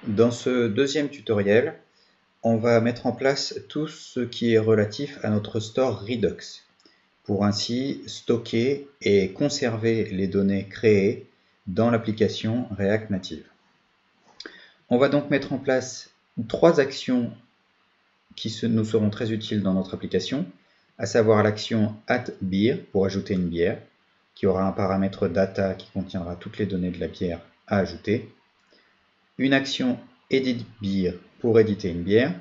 Dans ce deuxième tutoriel, on va mettre en place tout ce qui est relatif à notre store Redux pour ainsi stocker et conserver les données créées dans l'application React Native. On va donc mettre en place trois actions qui nous seront très utiles dans notre application, à savoir l'action add_beer pour ajouter une bière, qui aura un paramètre data qui contiendra toutes les données de la bière à ajouter, une action edit_beer pour éditer une bière,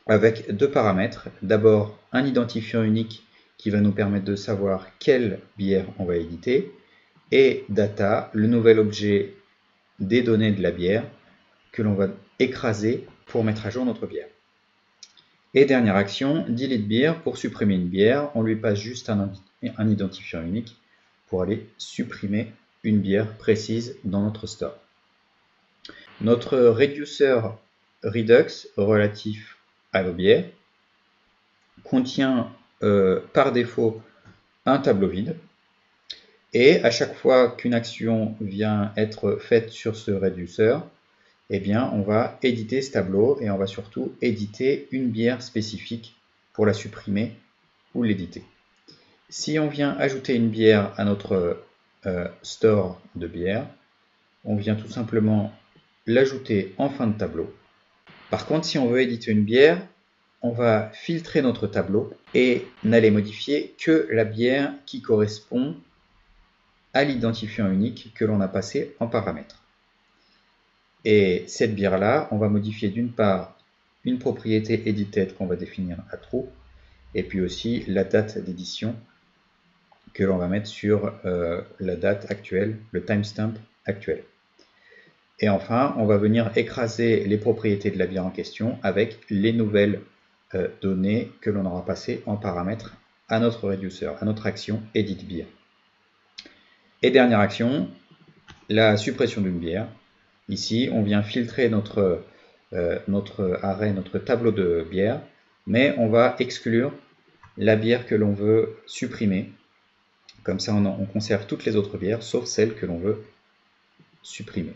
avec deux paramètres. D'abord, un identifiant unique qui va nous permettre de savoir quelle bière on va éditer, et data, le nouvel objet des données de la bière que l'on va écraser pour mettre à jour notre bière. Et dernière action, delete beer pour supprimer une bière. On lui passe juste un identifiant unique pour aller supprimer une bière précise dans notre store. Notre reducer Redux relatif à nos bières contient par défaut un tableau vide. Et à chaque fois qu'une action vient être faite sur ce reducer, eh bien, on va éditer ce tableau et on va surtout éditer une bière spécifique pour la supprimer ou l'éditer. Si on vient ajouter une bière à notre store de bière, on vient tout simplement l'ajouter en fin de tableau. Par contre, si on veut éditer une bière, on va filtrer notre tableau et n'aller modifier que la bière qui correspond à l'identifiant unique que l'on a passé en paramètre. Et cette bière-là, on va modifier d'une part une propriété edited qu'on va définir à true, et puis aussi la date d'édition que l'on va mettre sur la date actuelle, le timestamp actuel. Et enfin, on va venir écraser les propriétés de la bière en question avec les nouvelles données que l'on aura passées en paramètre à notre reducer, à notre action edit beer. Et dernière action, la suppression d'une bière. Ici, on vient filtrer notre array, notre tableau de bière, mais on va exclure la bière que l'on veut supprimer. Comme ça, on conserve toutes les autres bières, sauf celles que l'on veut supprimer.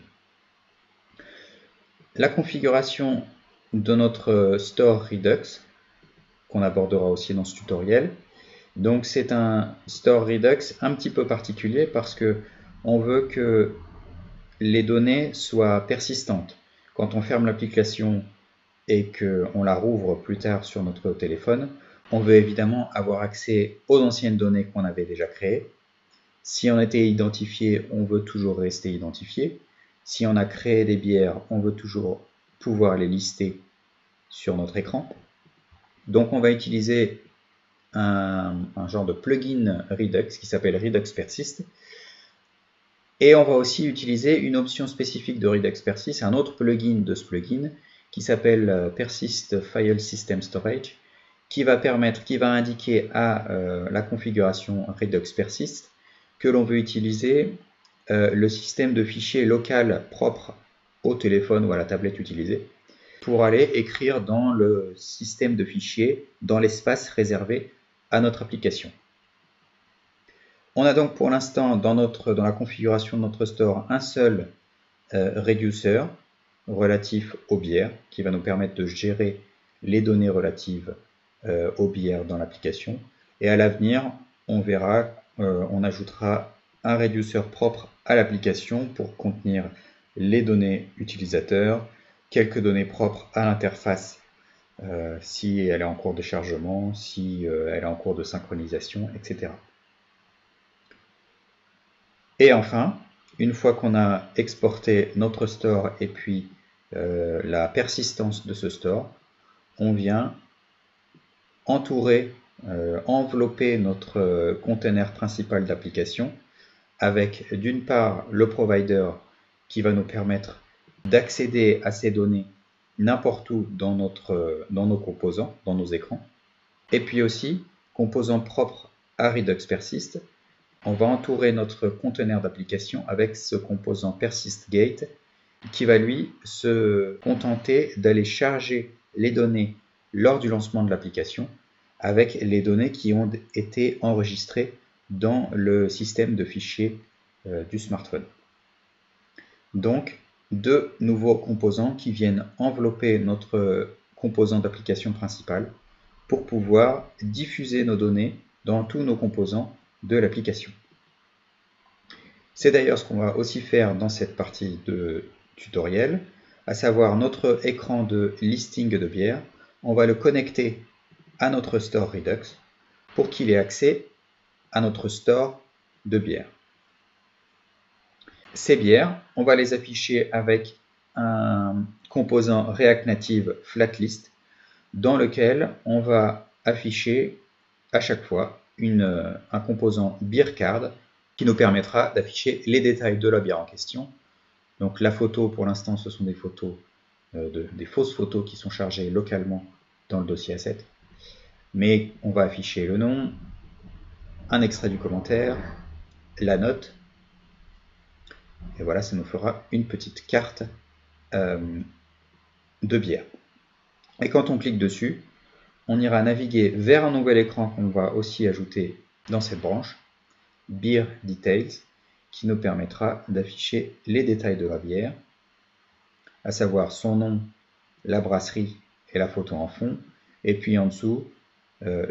La configuration de notre store Redux, qu'on abordera aussi dans ce tutoriel. Donc, c'est un store Redux un petit peu particulier parce que on veut que les données soient persistantes. Quand on ferme l'application et qu'on la rouvre plus tard sur notre téléphone, on veut évidemment avoir accès aux anciennes données qu'on avait déjà créées. Si on était identifié, on veut toujours rester identifié. Si on a créé des bières, on veut toujours pouvoir les lister sur notre écran. Donc on va utiliser un genre de plugin Redux qui s'appelle Redux Persist. Et on va aussi utiliser une option spécifique de Redux Persist, un autre plugin de ce plugin qui s'appelle Persist File System Storage, qui va indiquer à la configuration Redux Persist que l'on veut utiliser le système de fichiers local propre au téléphone ou à la tablette utilisée pour aller écrire dans le système de fichiers, dans l'espace réservé à notre application. On a donc pour l'instant dans la configuration de notre store un seul reducer relatif aux bières qui va nous permettre de gérer les données relatives aux bières dans l'application. Et à l'avenir, on verra, on ajoutera un reducer propre à l'application pour contenir les données utilisateurs, quelques données propres à l'interface si elle est en cours de chargement, si elle est en cours de synchronisation, etc. Et enfin, une fois qu'on a exporté notre store et puis la persistance de ce store, on vient entourer, envelopper notre container principal d'application avec d'une part le provider qui va nous permettre d'accéder à ces données n'importe où dans nos composants, dans nos écrans, et puis aussi composant propre à Redux Persist. On va entourer notre conteneur d'application avec ce composant PersistGate qui va lui se contenter d'aller charger les données lors du lancement de l'application avec les données qui ont été enregistrées dans le système de fichiers du smartphone. Donc, deux nouveaux composants qui viennent envelopper notre composant d'application principale pour pouvoir diffuser nos données dans tous nos composants de l'application. C'est d'ailleurs ce qu'on va aussi faire dans cette partie de tutoriel, à savoir notre écran de listing de bière. On va le connecter à notre store Redux pour qu'il ait accès à notre store de bière. Ces bières, on va les afficher avec un composant React Native Flatlist dans lequel on va afficher à chaque fois un composant beer card qui nous permettra d'afficher les détails de la bière en question. Donc la photo, pour l'instant, ce sont des photos, des fausses photos qui sont chargées localement dans le dossier asset. Mais on va afficher le nom, un extrait du commentaire, la note, et voilà, ça nous fera une petite carte de bière. Et quand on clique dessus, on ira naviguer vers un nouvel écran qu'on va aussi ajouter dans cette branche, Beer Details, qui nous permettra d'afficher les détails de la bière, à savoir son nom, la brasserie et la photo en fond. Et puis en dessous,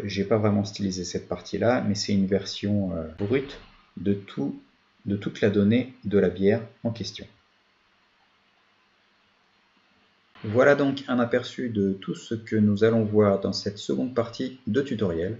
j'ai pas vraiment stylisé cette partie-là, mais c'est une version brute de toute la donnée de la bière en question. Voilà donc un aperçu de tout ce que nous allons voir dans cette seconde partie de tutoriel.